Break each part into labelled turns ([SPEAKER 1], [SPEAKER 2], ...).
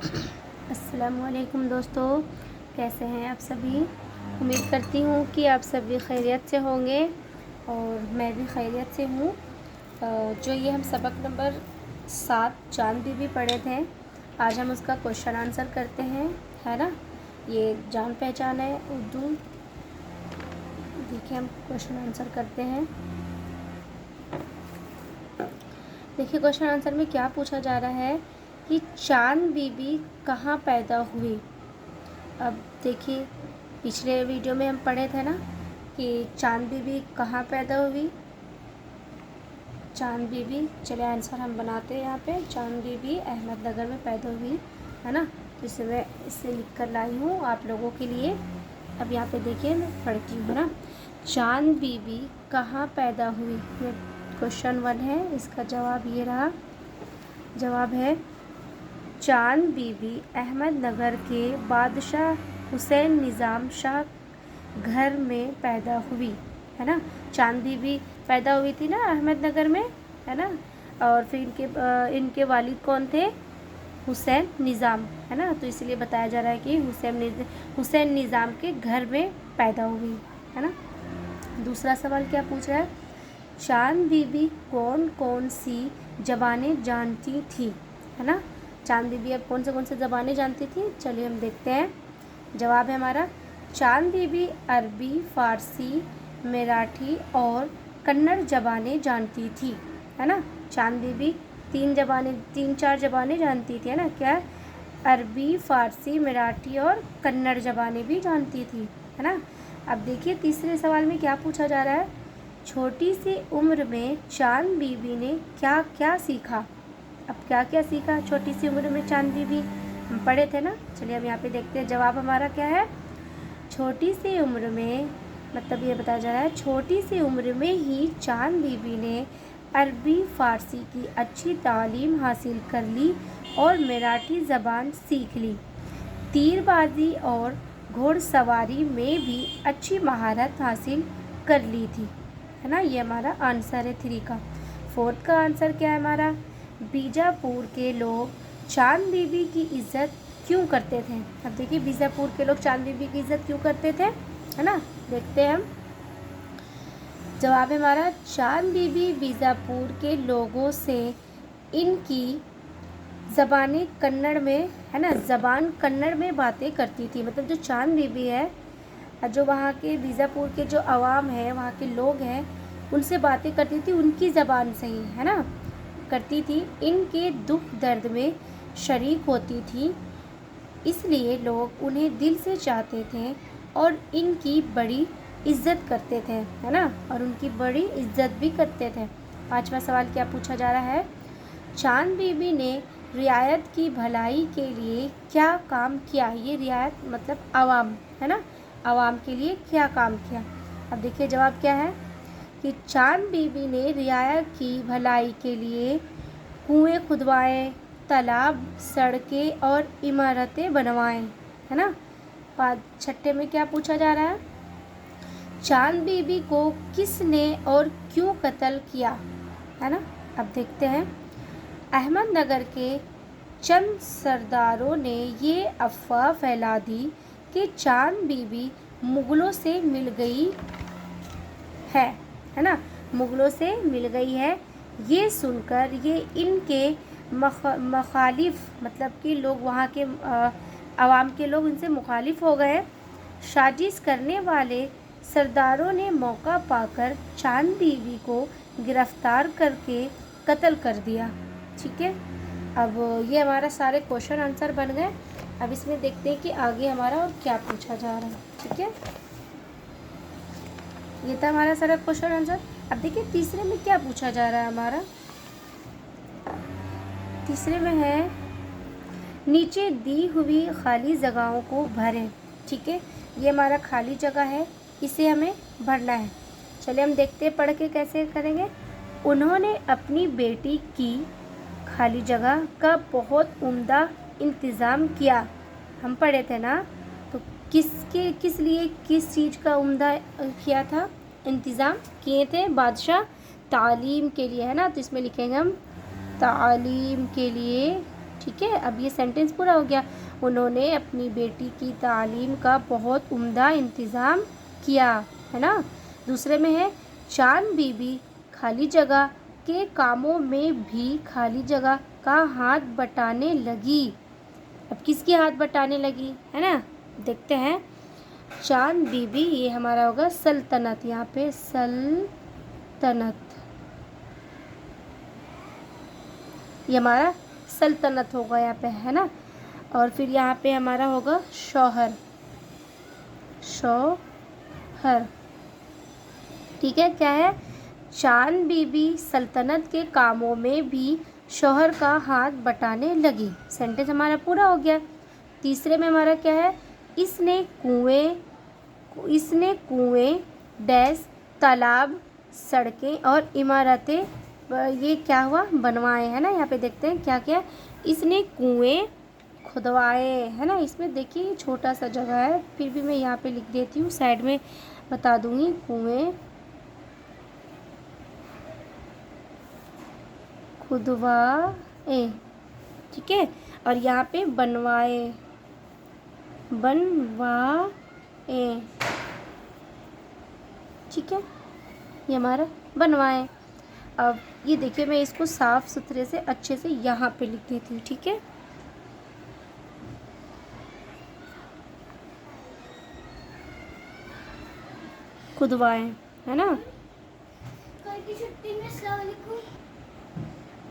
[SPEAKER 1] السلام علیکم دوستو، کیسے ہیں آپ سبھی؟ امید کرتی ہوں کہ آپ سبھی خیریت سے ہوں گے اور میں بھی خیریت سے ہوں۔ جو یہ ہم سبق نمبر 7 چاند بی بی پڑھے تھے، آج ہم اس کا کوشچن آنسر کرتے ہیں، ہے نا۔ یہ جان پہچان ہے اردو۔ دیکھیں ہم کوشچن آنسر کرتے ہیں۔ دیکھیے کوشچن آنسر میں کیا پوچھا جا رہا ہے کہ چاند بی بی کہاں پیدا ہوئی۔ اب دیکھیے پچھلے ویڈیو میں ہم پڑھے تھے نا کہ چاند بی بی کہاں پیدا ہوئی۔ چاند بی بی، چلے آنسر ہم بناتے ہیں۔ یہاں پہ چاند بی بی احمد نگر میں پیدا ہوئی، ہے نا۔ اس میں اس سے لکھ کر لائی ہوں آپ لوگوں کے لیے۔ اب یہاں پہ دیکھیے میں پڑھتی ہوں نا، چاند بی بی کہاں پیدا ہوئی۔ کوشچن 1 ہے، اس کا جواب یہ رہا۔ جواب ہے چاند بی بی احمد نگر کے بادشاہ حسین نظام شاہ گھر میں پیدا ہوئی، ہے نا۔ چاند بی بی پیدا ہوئی تھی نا احمد نگر میں، ہے نا۔ اور پھر ان کے والد کون تھے؟ حسین نظام، ہے نا۔ تو اس لیے بتایا جا رہا ہے کہ حسین نظام کے گھر میں پیدا ہوئی، ہے نا۔ دوسرا سوال کیا پوچھ رہا ہے؟ چاند بی بی کون کون سی زبانیں جانتی تھی، ہے نا۔ چاند بی بی اب کون سے زبانیں جانتی تھی، چلیے ہم دیکھتے ہیں۔ جواب ہے ہمارا چاند بی بی عربی، فارسی، مراٹھی اور کنڑ زبانیں جانتی تھی، ہے نا۔ چاند بی بی 3-4 زبانیں جانتی تھی، ہے نا۔ کیا؟ عربی، فارسی، مراٹھی اور کنڑ زبانیں بھی جانتی تھی، ہے نا۔ اب دیکھیے تیسرے سوال میں کیا پوچھا جا رہا ہے؟ چھوٹی سی عمر میں چاند بی بی نے کیا کیا سیکھا۔ اب کیا کیا سیکھا چھوٹی سی عمر میں چاند بی بی؟ ہم پڑھے تھے نا، چلیے اب یہاں پہ دیکھتے ہیں۔ جواب ہمارا کیا ہے؟ چھوٹی سی عمر میں، مطلب یہ بتایا جا رہا ہے چھوٹی سی عمر میں ہی چاند بی بی نے عربی فارسی کی اچھی تعلیم حاصل کر لی اور مراٹھی زبان سیکھ لی۔ تیر بازی اور گھوڑ سواری میں بھی اچھی مہارت حاصل کر لی تھی، ہے نا۔ یہ ہمارا آنسر ہے 3 کا۔ 4 کا آنسر کیا ہے ہمارا؟ بیجاپور کے لوگ چاند بی بی کی عزت کیوں کرتے تھے۔ اب دیکھیے بیجاپور کے لوگ چاند بی بی کی عزت کیوں کرتے تھے، ہے نا۔ دیکھتے ہیں ہم۔ جواب ہمارا چاند بی بی بیجاپور کے لوگوں سے ان کی زبانیں کنڑ میں، ہے نا، زبان کنڑ میں باتیں کرتی تھی۔ مطلب جو چاند بی بی ہے، جو وہاں کے بیجاپور کے جو عوام ہے، وہاں کے لوگ ہیں، ان سے باتیں کرتی تھی ان کی زبان سے ہی، ہے نا، کرتی تھی۔ ان کے دکھ درد میں شریک ہوتی تھی، اس لیے لوگ انہیں دل سے چاہتے تھے اور ان کی بڑی عزت کرتے تھے، ہے نا، اور ان کی بڑی عزت بھی کرتے تھے۔ 5واں سوال کیا پوچھا جا رہا ہے؟ چاند بی بی نے رعایت کی بھلائی کے لیے کیا کام کیا۔ یہ رعایت مطلب عوام، ہے نا، عوام کے لیے کیا کام کیا۔ اب دیکھیے جواب کیا ہے کہ چاند بی بی نے رعایت کی بھلائی کے لیے کنویں کھدوائے، تالاب، سڑکیں اور عمارتیں بنوائیں، ہے نا۔ 6 میں کیا پوچھا جا رہا ہے؟ چاند بی بی کو کس نے اور کیوں قتل کیا، ہے نا۔ اب دیکھتے ہیں۔ احمد نگر کے چند سرداروں نے یہ افواہ پھیلا دی کہ چاند بی بی مغلوں سے مل گئی ہے نا، مغلوں سے مل گئی ہے۔ یہ سن کر یہ ان کے مخالف، مطلب کہ لوگ وہاں کے عوام کے لوگ ان سے مخالف ہو گئے۔ سازش کرنے والے سرداروں نے موقع پا کر چاند بی بی کو گرفتار کر کے قتل کر دیا، ٹھیک ہے۔ اب یہ ہمارا سارے کوشچن آنسر بن گئے۔ اب اس میں دیکھتے ہیں کہ آگے ہمارا اور کیا پوچھا جا رہا ہے، ٹھیک ہے۔ یہ تھا ہمارا سارا کوشچن آنسر۔ اب دیکھیے تیسرے میں کیا پوچھا جا رہا ہے ہمارا۔ تیسرے میں ہے نیچے دی ہوئی خالی جگہوں کو بھریں، ٹھیک ہے۔ یہ ہمارا خالی جگہ ہے، اسے ہمیں بھرنا ہے۔ چلے ہم دیکھتے ہیں پڑھ کے کیسے کریں گے۔ انہوں نے اپنی بیٹی کی خالی جگہ کا بہت عمدہ انتظام کیا۔ ہم پڑھے تھے نا، تو کس لیے کس چیز کا عمدہ کیا تھا، انتظام کیے تھے؟ بادشاہ تعلیم کے لیے، ہے نا۔ تو اس میں لکھیں گے ہم تعلیم کے لیے ठीक है, अब ये सेंटेंस पूरा हो गया। उन्होंने अपनी बेटी की तालीम का बहुत उम्दा इंतज़ाम किया, है ना। दूसरे में है चांद बीबी खाली जगह के कामों में भी खाली जगह का हाथ बटाने लगी। अब किसकी हाथ बटाने लगी, है ना, देखते हैं। चांद बीबी, ये हमारा होगा सल्तनत, यहाँ पे सल्तनत, ये हमारा सल्तनत होगा यहाँ पे, है ना। और फिर यहाँ पे हमारा होगा शौहर, शौहर, ठीक है। क्या है, चांद बीबी सल्तनत के कामों में भी शौहर का हाथ बटाने लगी। सेंटेंस हमारा पूरा हो गया। तीसरे में हमारा क्या है, इसने कुएं डैश तालाब सड़कें और इमारतें, ये क्या हुआ, बनवाए, है ना। यहाँ पे देखते हैं क्या क्या, इसने कुएं खुदवाए, है ना। इसमें देखिए छोटा सा जगह है, फिर भी मैं यहाँ पे लिख देती हूँ, साइड में बता दूंगी। कुएं खुदवाए, ठीक है। और यहाँ पे बनवाए, ठीक है, ये हमारा बनवाए। अब ये देखिए मैं इसको साफ सुथरे से अच्छे से यहाँ पे लिख देती हूँ, ठीक है। खुदवाए, है ना,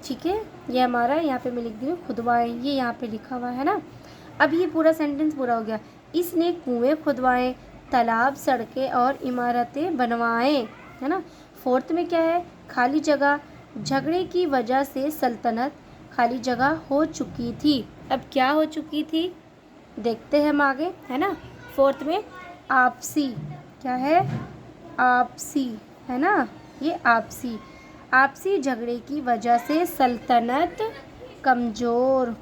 [SPEAKER 1] ठीक है। ये हमारा यहाँ पे मैं लिख दी हूँ खुदवाए, ये यहाँ पे लिखा हुआ है ना। अब ये पूरा सेंटेंस पूरा हो गया। इसने कुएं खुदवाए, तालाब सड़कें और इमारतें बनवाए, है ना। फोर्थ में क्या है, खाली जगह, झगड़े की वजह से सल्तनत खाली जगह हो चुकी थी। अब क्या हो चुकी थी, देखते हैं हम आगे, है ना। फोर्थ में आपसी, क्या है, आपसी, है ना, ये आपसी झगड़े की वजह से सल्तनत कमज़ोर,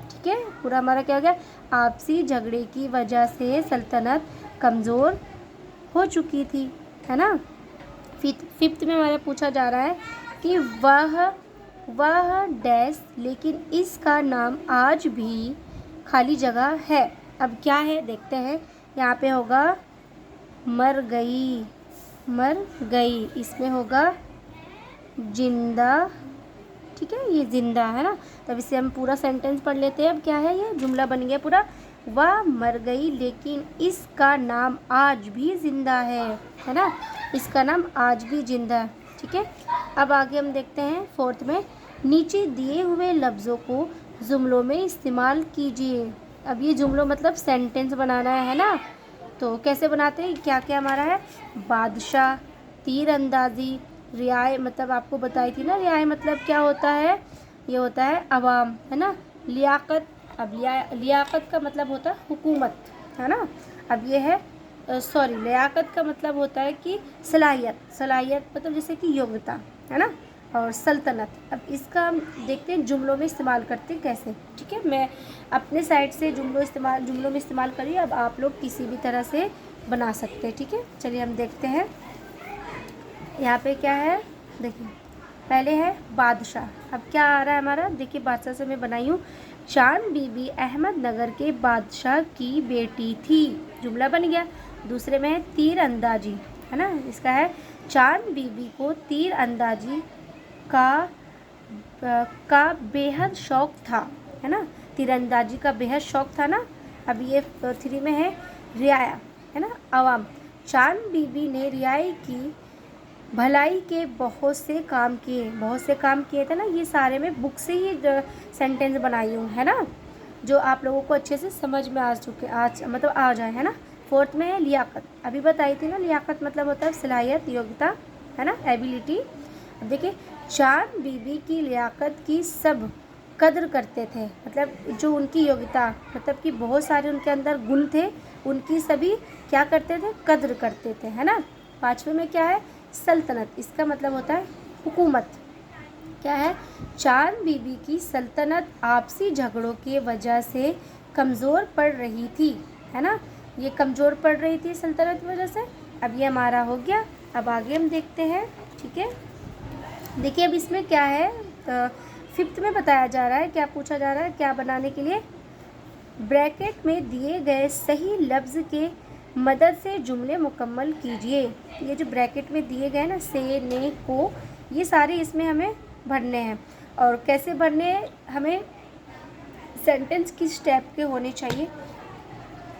[SPEAKER 1] ठीक है। पूरा हमारा क्या हो गया, आपसी झगड़े की वजह से सल्तनत कमज़ोर हो चुकी थी, है ना। फिफ्थ में हमारा पूछा जा रहा है कि वह डैश, लेकिन इसका नाम आज भी खाली जगह है। अब क्या है देखते हैं, यहाँ पे होगा मर गई, इसमें होगा जिंदा, ठीक है, ये जिंदा, है ना। तब इसे हम पूरा सेंटेंस पढ़ लेते हैं। अब क्या है, ये जुमला बन गया पूरा, वह मर गई लेकिन इसका नाम आज भी जिंदा है ना, इसका नाम आज भी जिंदा है, ठीक है। अब आगे हम देखते हैं फोर्थ में, नीचे दिए हुए लफ्ज़ों को जुमलों में इस्तेमाल कीजिए। अब ये जुमलों मतलब सेंटेंस बनाना है ना, तो कैसे बनाते हैं, क्या क्या हमारा है, बादशाह, तीर अंदाजी, रियाय, मतलब आपको बताई थी ना, रियाय मतलब क्या होता है, ये होता है अवाम, है ना। लियाकत, अब लियाकत का मतलब होता है हुकूमत, है ना। अब ये है लियाकत का मतलब होता है कि सलाहियत मतलब जैसे कि योग्यता, है ना। और सल्तनत, अब इसका हम देखते हैं जुमलों में इस्तेमाल करते हैं कैसे, ठीक है। मैं अपने साइड से जुमलों में इस्तेमाल करिए, अब आप लोग किसी भी तरह से बना सकते हैं, ठीक है। चलिए हम देखते हैं, यहाँ पे क्या है, देखिए पहले है बादशाह। अब क्या आ रहा है हमारा, देखिए बादशाह से मैं बनाई हूँ, चांद बीबी अहमदनगर के बादशाह की बेटी थी, जुमला बन गया। दूसरे में है तीर अंदाजी, है ना, इसका है चांद बीबी को तीर अंदाजी का बेहद शौक था, है ना, तीरंदाजी का बेहद शौक था ना। अब ये 3 में है रियाया, है ना, अवाम, चांद बीबी ने रियाई की भलाई के बहुत से काम किए थे ना, ये सारे में बुक से ही सेंटेंस बनाई हूँ, है ना, जो आप लोगों को अच्छे से समझ में आ जाए, है ना। फोर्थ में है लियाकत, अभी बताई थी ना, लियाकत मतलब होता है सलाहियत, योग्यता, है ना, एबिलिटी। अब देखिए चांद बीबी की लियाकत की सब कद्र करते थे, मतलब जो उनकी योग्यता, मतलब कि बहुत सारे उनके अंदर गुण थे, उनकी सभी क्या करते थे, कद्र करते थे, है ना। 5वें में क्या है, सल्तनत, इसका मतलब होता है हुकूमत। क्या है, चांद बीबी की सल्तनत आपसी झगड़ों की वजह से कमज़ोर पड़ रही थी, है ना, ये कमज़ोर पड़ रही थी सल्तनत की वजह से। अब ये हमारा हो गया। अब आगे हम देखते हैं, ठीक है। देखिए अब इसमें क्या है, 5th में बताया जा रहा है, क्या पूछा जा रहा है, क्या बनाने के लिए, ब्रैकेट में दिए गए सही लफ्ज़ के मदद से जुमले मुकम्मल कीजिए। ये जो ब्रैकेट में दिए गए ना, से, ने, को, ये सारे इसमें हमें भरने हैं। और कैसे भरने हैं, हमें सेंटेंस किस टाइप के होने चाहिए,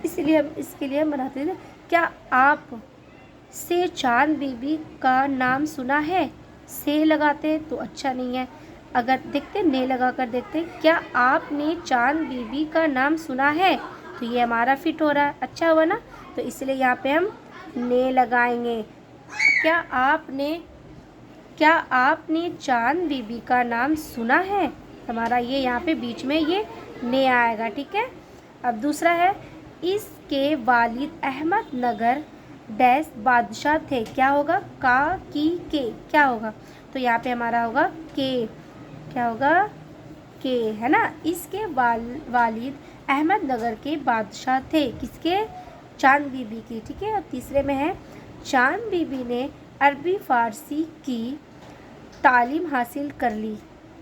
[SPEAKER 1] इसलिए हम इसके लिए हम बनाते थे। क्या आप से चांद बीबी का नाम सुना है, से लगाते तो अच्छा नहीं है, अगर देखते ने लगा कर देखते, क्या आपने चांद बीबी का नाम सुना है, तो ये हमारा फिट हो रहा है, अच्छा हुआ ना। तो इसलिए यहाँ पे हम ने लगाएंगे। क्या आपने चांद बीबी का नाम सुना है, हमारा ये यहाँ पे बीच में ये ने आएगा, ठीक है। अब दूसरा है, इसके वालिद अहमद नगर डैश बादशाह थे, क्या होगा, का, की, के, क्या होगा, तो यहाँ पे हमारा होगा के, क्या होगा, के, है ना। इसके वालिद अहमद नगर के बादशाह थे, किसके, चांद बीबी की, ठीक है। और तीसरे में है, चांद बीबी ने अरबी फ़ारसी की तालीम हासिल कर ली,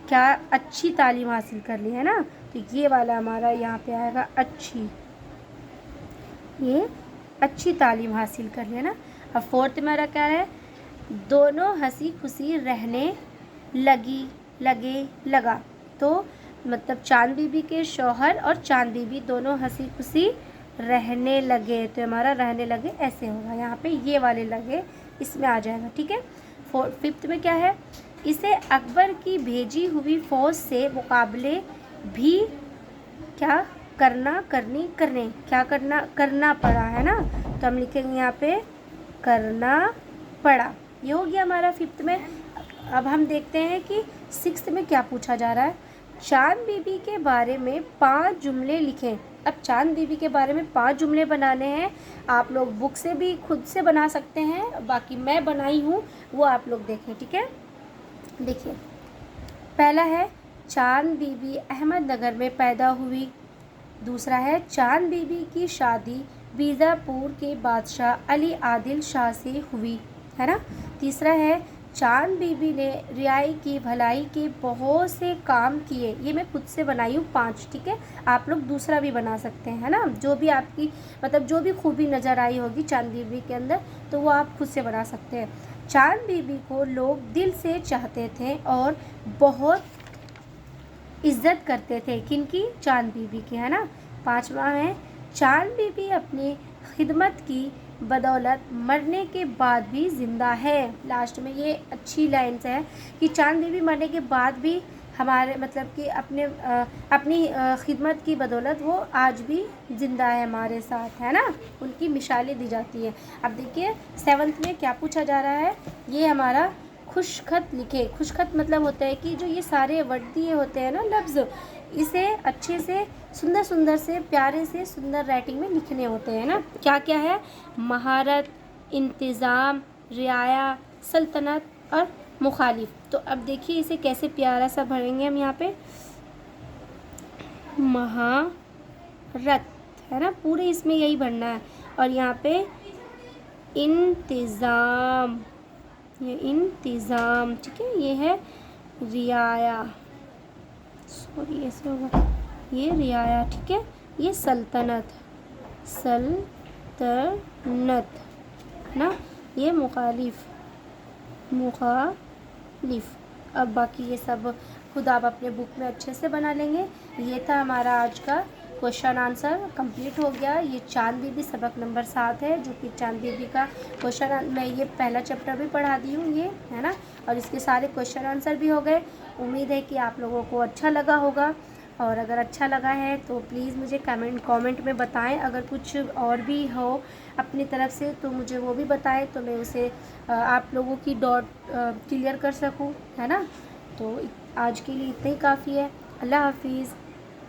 [SPEAKER 1] क्या, अच्छी तालीम हासिल कर ली, है ना। तो ये वाला हमारा यहाँ पे आएगा अच्छी, ये अच्छी तालीम हासिल कर लिया ना। अब 4th मेरा क्या है, दोनों हंसी खुशी रहने लगी, लगे, लगा, तो मतलब चांद बीबी के शौहर और चांद बीबी दोनों हंसी खुशी रहने लगे, तो हमारा रहने लगे ऐसे होगा, यहाँ पे ये वाले लगे इसमें आ जाएगा, ठीक है। 5th में क्या है, इसे अकबर की भेजी हुई फ़ौज से मुकाबले भी क्या करने क्या करना पड़ा, है ना। तो हम लिखेंगे यहाँ पे करना पड़ा, ये हो गया हमारा 5th में। अब हम देखते हैं कि 6th में क्या पूछा जा रहा है, चांद बीबी के बारे में 5 जुमले लिखें। अब चांद बीबी के बारे में 5 जुमले बनाने हैं, आप लोग बुक से भी खुद से बना सकते हैं, बाकी मैं बनाई हूँ वो आप लोग देखें, ठीक है। देखिए, पहला है, चांद बीबी अहमदनगर में पैदा हुई। दूसरा है, चांद बीबी की शादी बीजापुर के बादशाह अली आदिल शाह से हुई, है ना। तीसरा है, चांद बीबी ने रियाई की भलाई के बहुत से काम किए, ये मैं खुद से बनाई हूँ 5, ठीक है। आप लोग दूसरा भी बना सकते हैं, है ना, जो भी आपकी मतलब जो भी खूबी नज़र आई होगी चांद बीबी के अंदर, तो वो आप खुद से बना सकते हैं। चांद बीबी को लोग दिल से चाहते थे और बहुत इज्जत करते थे, किनकी, चांद बीबी की, है ना। 5वां है, चांद बीबी अपनी खिदमत की बदौलत मरने के बाद भी ज़िंदा है। लास्ट में ये अच्छी लाइन्स है कि चांद बीबी मरने के बाद भी हमारे मतलब कि अपनी खिदमत की बदौलत वो आज भी ज़िंदा है हमारे साथ, है ना, उनकी मिसालें दी जाती हैं। अब देखिए 7th में क्या पूछा जा रहा है, ये हमारा खुशखत लिखे। खुशखत मतलब होता है कि जो ये सारे वर्ड दिए होते हैं ना, लफ्ज़, इसे अच्छे से सुंदर सुंदर से प्यारे से सुंदर राइटिंग में लिखने होते हैं ना। क्या क्या है, महारत, इंतज़ाम, रियाया, सल्तनत और मुखालिफ। तो अब देखिए इसे कैसे प्यारा सा भरेंगे हम यहाँ पे, महारत, है ना, पूरे इसमें यही भरना है। और यहाँ पे इंतज़ाम, ये इंतज़ाम, ठीक है, ये है रियाया, सॉरी ऐसे होगा, ये रियाया, ठीक है। ये सल्तनत, ना, ये मुखालिफ। अब बाकी ये सब खुद आप अपने बुक में अच्छे से बना लेंगे। ये था हमारा आज का क्वेश्चन आंसर, कंप्लीट हो गया। ये चांद बीबी सबक नंबर 7 है, जो कि चांद बीबी का क्वेश्चन, मैं ये पहला चैप्टर भी पढ़ा दी हूँ, ये है ना, और इसके सारे क्वेश्चन आंसर भी हो गए। उम्मीद है कि आप लोगों को अच्छा लगा होगा, और अगर अच्छा लगा है तो प्लीज़ मुझे कमेंट में बताएं। अगर कुछ और भी हो अपनी तरफ से तो मुझे वो भी बताएं, तो मैं उसे आप लोगों की डाउट क्लियर कर सकूं, है ना। तो आज के लिए इतना ही काफ़ी है। अल्लाह हाफिज़।